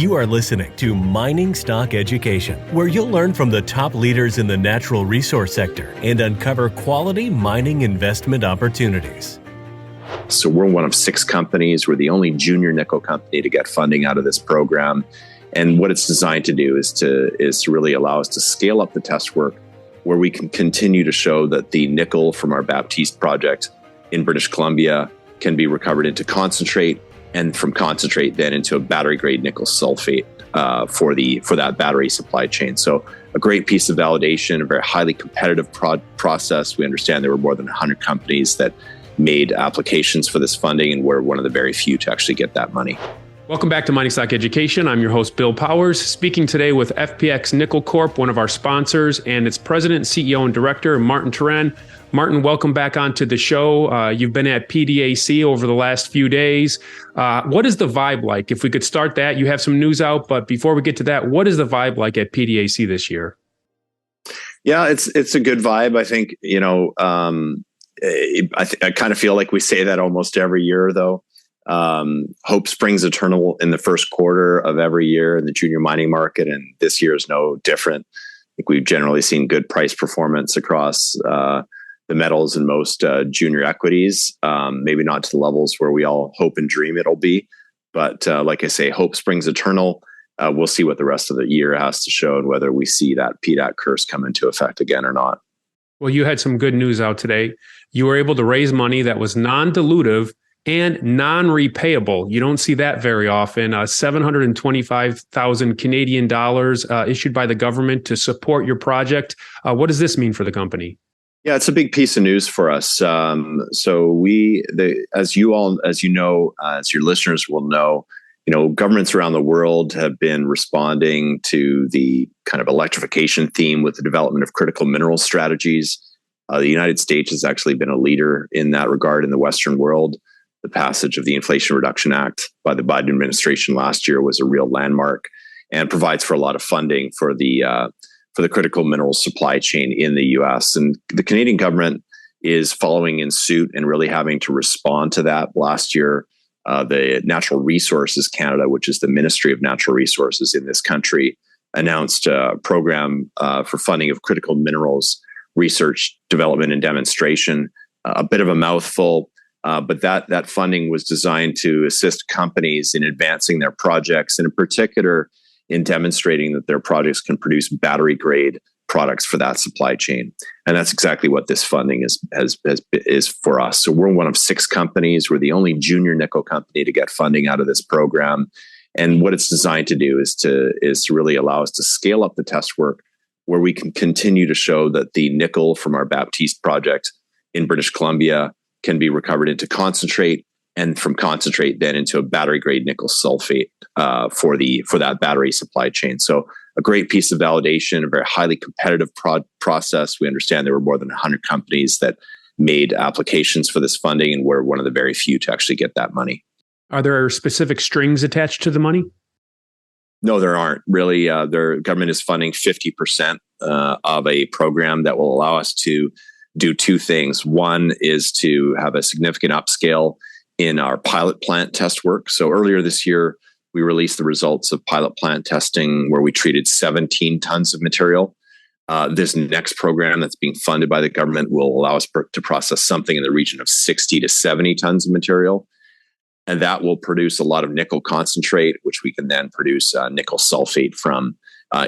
You are listening to Mining Stock Education, where you'll learn from the top leaders in the natural resource sector and uncover quality mining investment opportunities. So we're one of 6 companies. We're the only junior nickel company to get funding out of this program. And what it's designed to do is to really allow us to scale up the test work where we can continue to show that the nickel from our Baptiste project in British Columbia can be recovered into concentrate, and from concentrate then into a battery-grade nickel sulphate for that battery supply chain. So a great piece of validation, a very highly competitive process. We understand there were more than 100 companies that made applications for this funding, and we're one of the very few to actually get that money. Welcome back to Mining Stock Education. I'm your host, Bill Powers, speaking today with FPX Nickel Corp, one of our sponsors, and its president, CEO, and director, Martin Turenne. Martin, welcome back onto the show. You've been at PDAC over the last few days. What is the vibe like? If we could start that, you have some news out, but before we get to that, what is the vibe like at PDAC this year? Yeah, it's a good vibe. I think, I kind of feel like we say that almost every year, though. Hope springs eternal in the first quarter of every year in the junior mining market, and this year is no different. I think we've generally seen good price performance across the metals and most junior equities, maybe not to the levels where we all hope and dream it'll be. But like I say, hope springs eternal. We'll see what the rest of the year has to show and whether we see that PDAC curse come into effect again or not. Well, you had some good news out today. You were able to raise money that was non-dilutive and non-repayable. You don't see that very often. 725,000 Canadian dollars issued by the government to support your project. What does this mean for the company? Yeah, it's a big piece of news for us. So as your listeners will know, governments around the world have been responding to the kind of electrification theme with the development of critical mineral strategies. The United States has actually been a leader in that regard in the Western world. The passage of the Inflation Reduction Act by the Biden administration last year was a real landmark and provides for a lot of funding for the critical minerals supply chain in the U.S. And the Canadian government is following in suit and really having to respond to that. Last year, the Natural Resources Canada, which is the Ministry of Natural Resources in this country, announced a program for funding of critical minerals research, development, and demonstration. A bit of a mouthful, but that funding was designed to assist companies in advancing their projects, and in particular, in demonstrating that their projects can produce battery-grade products for that supply chain. And that's exactly what this funding is for us. So we're one of 6 companies. We're the only junior nickel company to get funding out of this program. And what it's designed to do is to really allow us to scale up the test work where we can continue to show that the nickel from our Baptiste project in British Columbia can be recovered into concentrate, and from concentrate then into a battery-grade nickel sulphate for that battery supply chain. So a great piece of validation, a very highly competitive process. We understand there were more than 100 companies that made applications for this funding, and we're one of the very few to actually get that money. Are there specific strings attached to the money? No, there aren't. Really, their government is funding 50% of a program that will allow us to do 2 things. One is to have a significant upscale in our pilot plant test work. So earlier this year, we released the results of pilot plant testing where we treated 17 tons of material. This next program that's being funded by the government will allow us to process something in the region of 60 to 70 tons of material. And that will produce a lot of nickel concentrate, which we can then produce nickel sulphate from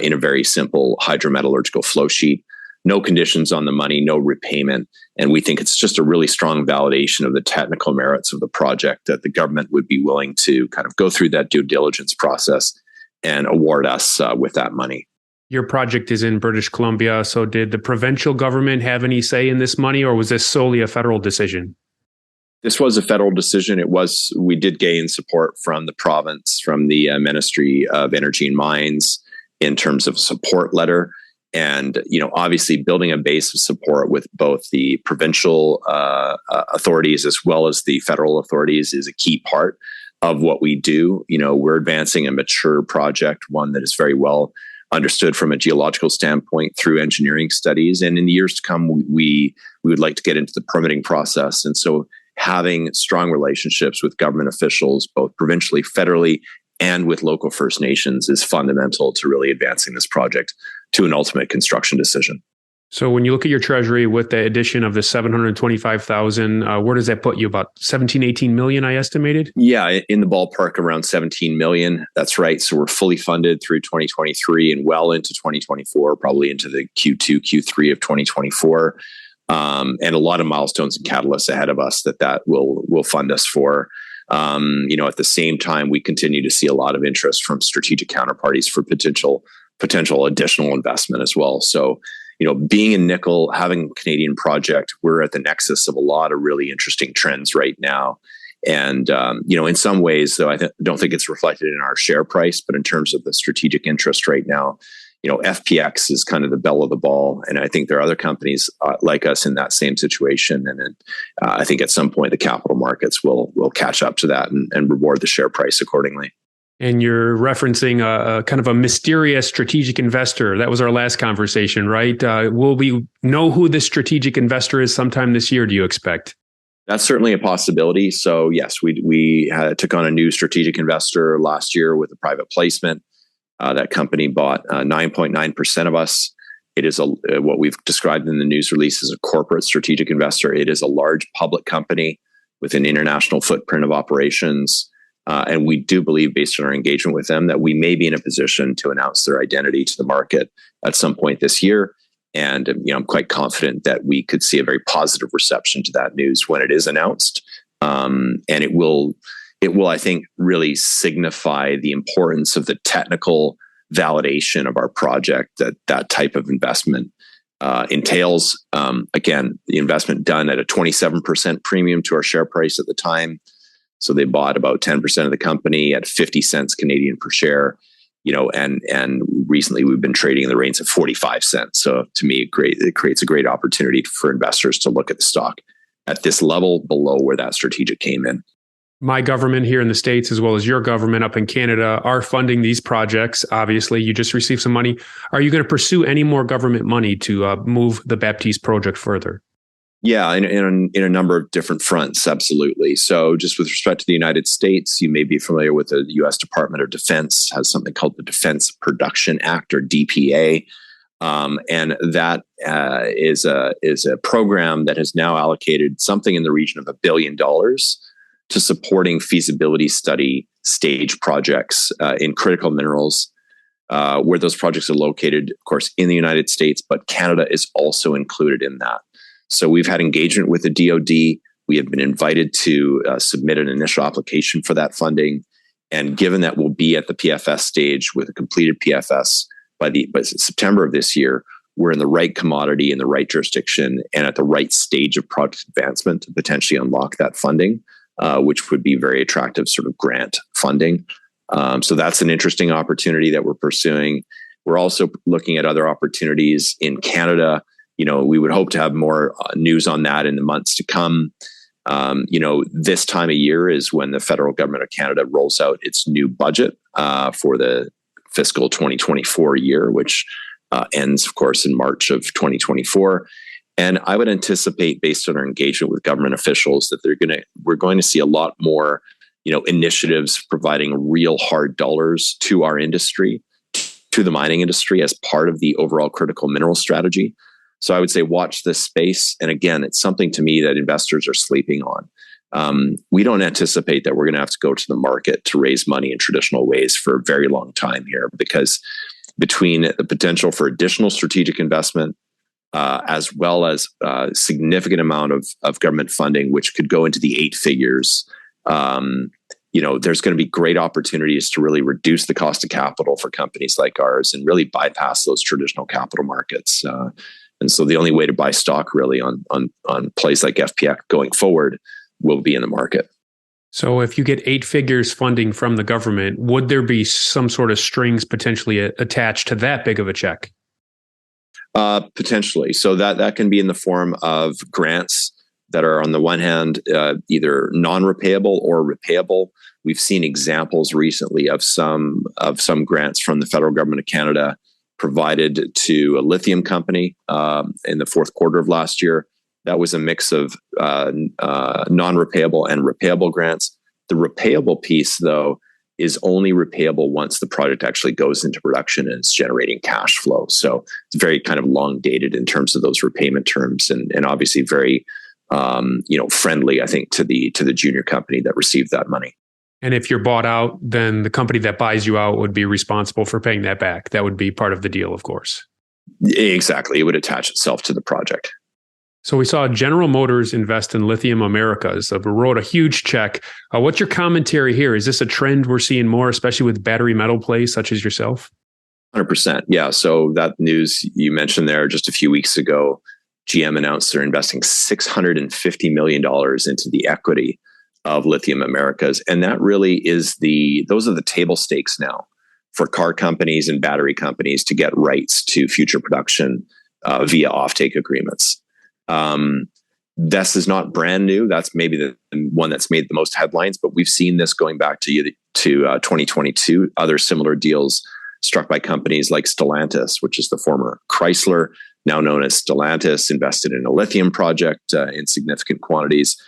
in a very simple hydrometallurgical flow sheet. No conditions on the money, no repayment. And we think it's just a really strong validation of the technical merits of the project that the government would be willing to kind of go through that due diligence process and award us with that money. Your project is in British Columbia. So did the provincial government have any say in this money, or was this solely a federal decision? This was a federal decision. We did gain support from the province, from the Ministry of Energy and Mines in terms of a support letter. And, obviously building a base of support with both the provincial authorities as well as the federal authorities is a key part of what we do. We're advancing a mature project, one that is very well understood from a geological standpoint through engineering studies. And in the years to come, we would like to get into the permitting process. And so having strong relationships with government officials, both provincially, federally, and with local First Nations is fundamental to really advancing this project to an ultimate construction decision. So when you look at your treasury with the addition of the 725,000, where does that put you? About 17, 18 million, I estimated? Yeah, in the ballpark around 17 million. That's right. So we're fully funded through 2023 and well into 2024, probably into the Q2, Q3 of 2024. And a lot of milestones and catalysts ahead of us that will fund us for. At the same time, we continue to see a lot of interest from strategic counterparties for potential additional investment as well. So, being in nickel, having a Canadian project, we're at the nexus of a lot of really interesting trends right now. And, in some ways, though, I don't think it's reflected in our share price, but in terms of the strategic interest right now, FPX is kind of the belle of the ball. And I think there are other companies like us in that same situation. And I think at some point, the capital markets will catch up to that and reward the share price accordingly. And you're referencing a kind of a mysterious strategic investor. That was our last conversation, right? Will we know who this strategic investor is sometime this year, do you expect? That's certainly a possibility. So yes, we took on a new strategic investor last year with a private placement. That company bought 9.9% of us. It is what we've described in the news release as a corporate strategic investor. It is a large public company with an international footprint of operations. And we do believe, based on our engagement with them, that we may be in a position to announce their identity to the market at some point this year. And I'm quite confident that we could see a very positive reception to that news when it is announced. And it will, I think, really signify the importance of the technical validation of our project that type of investment entails. Again, the investment done at a 27% premium to our share price at the time. So they bought about 10% of the company at 50 cents Canadian per share, and recently we've been trading in the range of 45 cents. So to me, it creates a great opportunity for investors to look at the stock at this level below where that strategic came in. My government here in the States, as well as your government up in Canada, are funding these projects. Obviously, you just received some money. Are you going to pursue any more government money to move the Baptiste project further? Yeah, in a number of different fronts, absolutely. So just with respect to the United States, you may be familiar with the U.S. Department of Defense has something called the Defense Production Act, or DPA. And that is a program that has now allocated something in the region of $1 billion to supporting feasibility study stage projects in critical minerals, where those projects are located, of course, in the United States, but Canada is also included in that. So we've had engagement with the DoD. We have been invited to submit an initial application for that funding. And given that we'll be at the PFS stage with a completed PFS by September of this year, we're in the right commodity, in the right jurisdiction, and at the right stage of project advancement to potentially unlock that funding, which would be very attractive sort of grant funding. So that's an interesting opportunity that we're pursuing. We're also looking at other opportunities in Canada. We would hope to have more news on that in the months to come. This time of year is when the federal government of Canada rolls out its new budget for the fiscal 2024 year, which ends, of course, in March of 2024. And I would anticipate, based on our engagement with government officials, that we're going to see a lot more, initiatives providing real hard dollars to our industry, to the mining industry, as part of the overall critical mineral strategy. So I would say watch this space. And again, it's something to me that investors are sleeping on. We don't anticipate that we're going to have to go to the market to raise money in traditional ways for a very long time here, because between the potential for additional strategic investment, as well as a significant amount of government funding, which could go into the 8 figures, there's going to be great opportunities to really reduce the cost of capital for companies like ours and really bypass those traditional capital markets. And so the only way to buy stock really on plays like FPX going forward will be in the market. So if you get 8 figures funding from the government, would there be some sort of strings potentially attached to that big of a check? Potentially. So that can be in the form of grants that are, on the one hand, either non-repayable or repayable. We've seen examples recently of some grants from the federal government of Canada provided to a lithium company in the fourth quarter of last year. That was a mix of non-repayable and repayable grants. The repayable piece, though, is only repayable once the project actually goes into production and it's generating cash flow. So it's very kind of long dated in terms of those repayment terms, and obviously very friendly, I think, to the junior company that received that money. And if you're bought out, then the company that buys you out would be responsible for paying that back. That would be part of the deal, of course. Exactly. It would attach itself to the project. So we saw General Motors invest in Lithium Americas. So we wrote a huge check. What's your commentary here? Is this a trend we're seeing more, especially with battery metal plays such as yourself? 100%. Yeah. So that news you mentioned there just a few weeks ago, GM announced they're investing $650 million into the equity of Lithium Americas. And that really is those are the table stakes now for car companies and battery companies to get rights to future production via offtake agreements. This is not brand new. That's maybe the one that's made the most headlines, but we've seen this going back to 2022. Other similar deals struck by companies like Stellantis, which is the former Chrysler, now known as Stellantis, invested in a lithium project in significant quantities.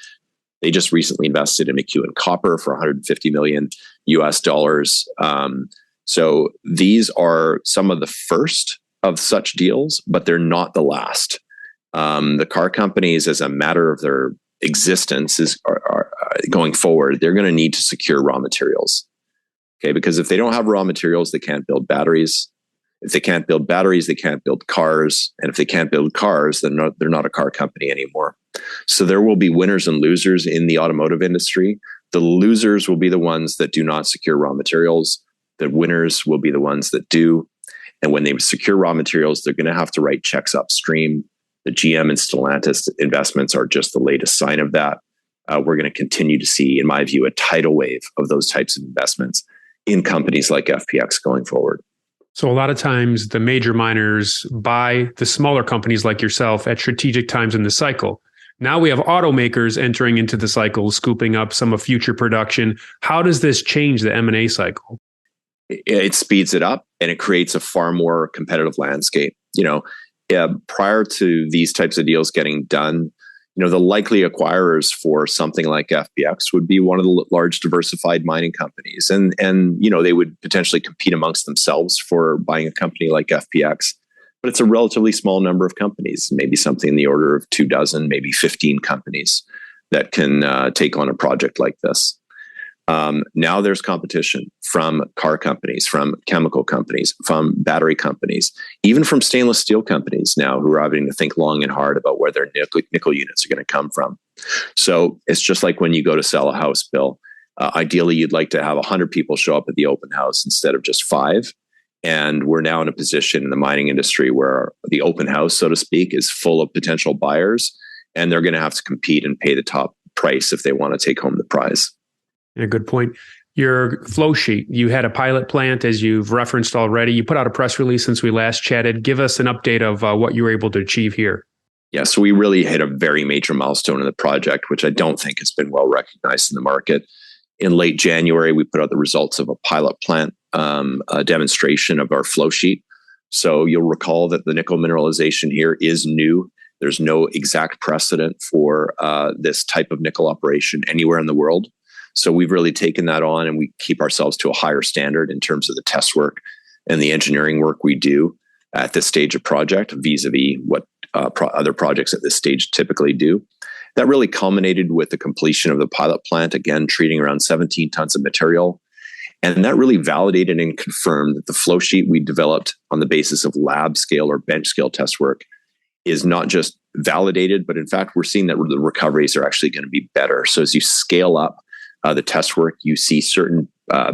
They just recently invested in McEwen Copper for $150 million US dollars. So these are some of the first of such deals, but they're not the last. The car companies, as a matter of their existence, are going forward, they're going to need to secure raw materials. Okay, because if they don't have raw materials, they can't build batteries. If they can't build batteries, they can't build cars. And if they can't build cars, then they're not a car company anymore. So there will be winners and losers in the automotive industry. The losers will be the ones that do not secure raw materials. The winners will be the ones that do. And when they secure raw materials, they're going to have to write checks upstream. The GM and Stellantis investments are just the latest sign of that. We're going to continue to see, in my view, a tidal wave of those types of investments in companies like FPX going forward. So a lot of times the major miners buy the smaller companies like yourself at strategic times in the cycle. Now we have automakers entering into the cycle, scooping up some of future production. How does this change the M&A cycle? It speeds it up and it creates a far more competitive landscape. Prior to these types of deals getting done, the likely acquirers for something like FPX would be one of the large diversified mining companies. And they would potentially compete amongst themselves for buying a company like FPX. But it's a relatively small number of companies, maybe something in the order of 24, maybe 15 companies that can take on a project like this. Now there's competition from car companies, from chemical companies, from battery companies, even from stainless steel companies now who are having to think long and hard about where their nickel units are going to come from. So it's just like when you go to sell a house, Bill. Ideally, you'd like to have 100 people show up at the open house instead of just 5. And we're now in a position in the mining industry where the open house, so to speak, is full of potential buyers, and they're going to have to compete and pay the top price if they want to take home the prize. A good point. Your flow sheet, you had a pilot plant, as you've referenced already. You put out a press release since we last chatted. Give us an update of what you were able to achieve here. Yeah, so we really hit a very major milestone in the project, which I don't think has been well recognized in the market. In late January, we put out the results of a pilot plant, a demonstration of our flow sheet. So you'll recall that the nickel mineralization here is new. There's no exact precedent for this type of nickel operation anywhere in the world. So we've really taken that on, and we keep ourselves to a higher standard in terms of the test work and the engineering work we do at this stage of project vis-a-vis what other projects at this stage typically do. That really culminated with the completion of the pilot plant, again, treating around 17 tons of material. And that really validated and confirmed that the flow sheet we developed on the basis of lab scale or bench scale test work is not just validated, but in fact, we're seeing that the recoveries are actually going to be better. So as you scale up the test work, you see certain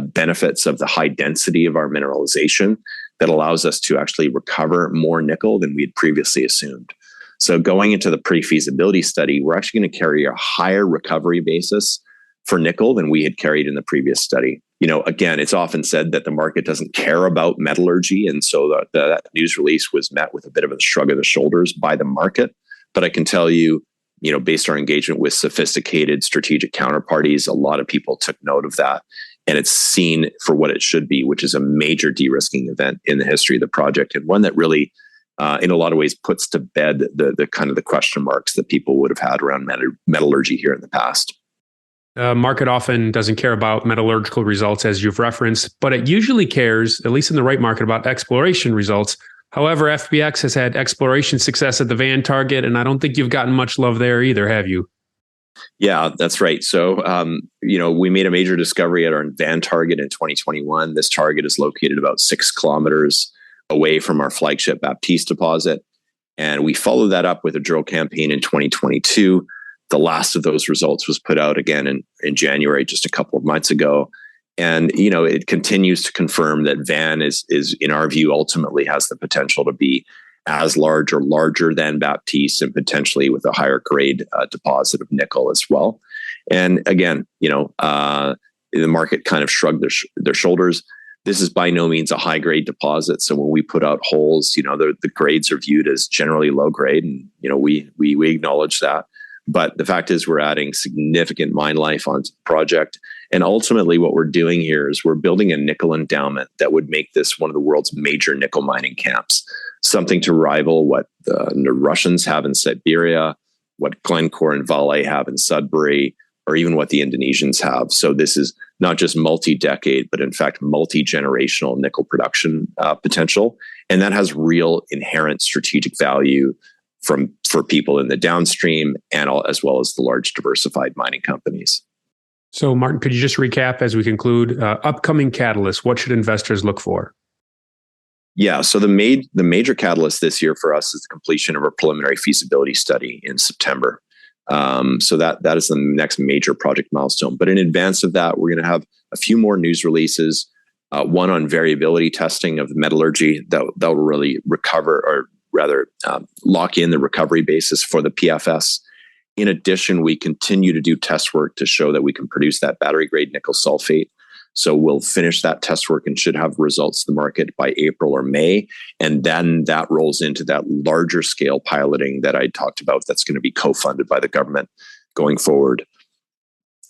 benefits of the high density of our mineralization that allows us to actually recover more nickel than we had previously assumed. So going into the pre-feasibility study, we're actually going to carry a higher recovery basis for nickel than we had carried in the previous study. Again, it's often said that the market doesn't care about metallurgy. And so that news release was met with a bit of a shrug of the shoulders by the market. But I can tell you, based on our engagement with sophisticated strategic counterparties, a lot of people took note of that. And it's seen for what it should be, which is a major de-risking event in the history of the project, and one that really, in a lot of ways, puts to bed the kind of the question marks that people would have had around metallurgy here in the past. Market often doesn't care about metallurgical results, as you've referenced, but it usually cares, at least in the right market, about exploration results. However, FPX has had exploration success at the Van target, and I don't think you've gotten much love there either, have you? Yeah, that's right. So, we made a major discovery at our Van target in 2021. This target is located about 6 kilometers away from our flagship Baptiste deposit. And we followed that up with a drill campaign in 2022. The last of those results was put out again in January, just a couple of months ago. And, it continues to confirm that Van is, in our view, ultimately has the potential to be as large or larger than Baptiste, and potentially with a higher grade deposit of nickel as well. And again, the market kind of shrugged their shoulders. This is by no means a high grade deposit. So when we put out holes, the grades are viewed as generally low grade, and we acknowledge that. But the fact is, we're adding significant mine life onto the project. And ultimately, what we're doing here is we're building a nickel endowment that would make this one of the world's major nickel mining camps, something to rival what the Russians have in Siberia, what Glencore and Vale have in Sudbury, or even what the Indonesians have. So this is not just multi-decade, but in fact, multi-generational nickel production potential. And that has real inherent strategic value for people in the downstream, and as well as the large diversified mining companies. So, Martin, could you just recap as we conclude upcoming catalysts? What should investors look for? Yeah, so the major catalyst this year for us is the completion of our preliminary feasibility study in September. So that is the next major project milestone. But in advance of that, we're going to have a few more news releases. One on variability testing of metallurgy that will really lock in the recovery basis for the PFS. In addition, we continue to do test work to show that we can produce that battery grade nickel sulphate. So we'll finish that test work and should have results to the market by April or May. And then that rolls into that larger scale piloting that I talked about that's going to be co-funded by the government going forward.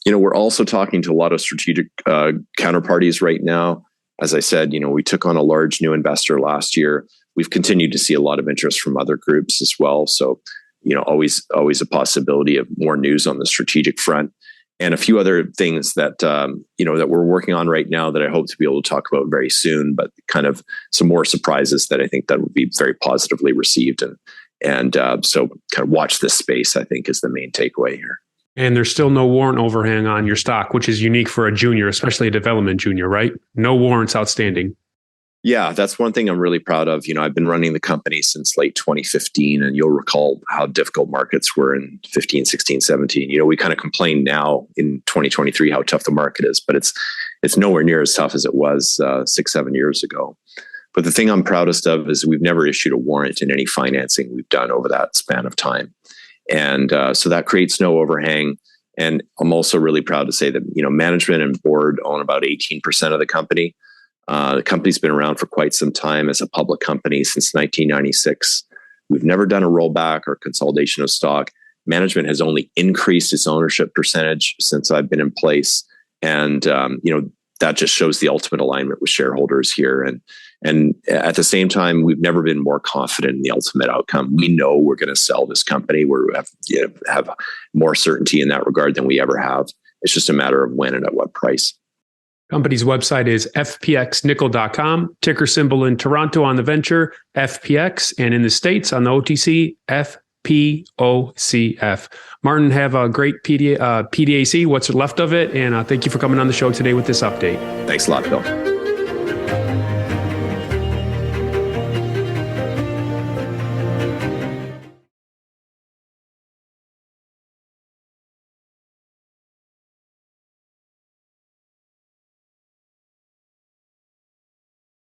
We're also talking to a lot of strategic counterparties right now. As I said, we took on a large new investor last year. We've continued to see a lot of interest from other groups as well. So, always a possibility of more news on the strategic front, and a few other things that, that we're working on right now that I hope to be able to talk about very soon, but kind of some more surprises that I think that would be very positively received. And so kind of watch this space, I think, is the main takeaway here. And there's still no warrant overhang on your stock, which is unique for a junior, especially a development junior, right? No warrants outstanding. Yeah, that's one thing I'm really proud of. I've been running the company since late 2015, and you'll recall how difficult markets were in 15, 16, 17. We kind of complain now in 2023 how tough the market is, but it's nowhere near as tough as it was 6-7 years ago. But the thing I'm proudest of is we've never issued a warrant in any financing we've done over that span of time. And so that creates no overhang. And I'm also really proud to say that, management and board own about 18% of the company. The company's been around for quite some time as a public company since 1996. We've never done a rollback or consolidation of stock. Management has only increased its ownership percentage since I've been in place. And, that just shows the ultimate alignment with shareholders here. And at the same time, we've never been more confident in the ultimate outcome. We know we're going to sell this company. We have more certainty in that regard than we ever have. It's just a matter of when and at what price. Company's website is FPXNickel.com, ticker symbol in Toronto on the venture, FPX, and in the States on the OTC, FPOCF. Martin, have a great PDAC, what's left of it, and thank you for coming on the show today with this update. Thanks a lot, Bill.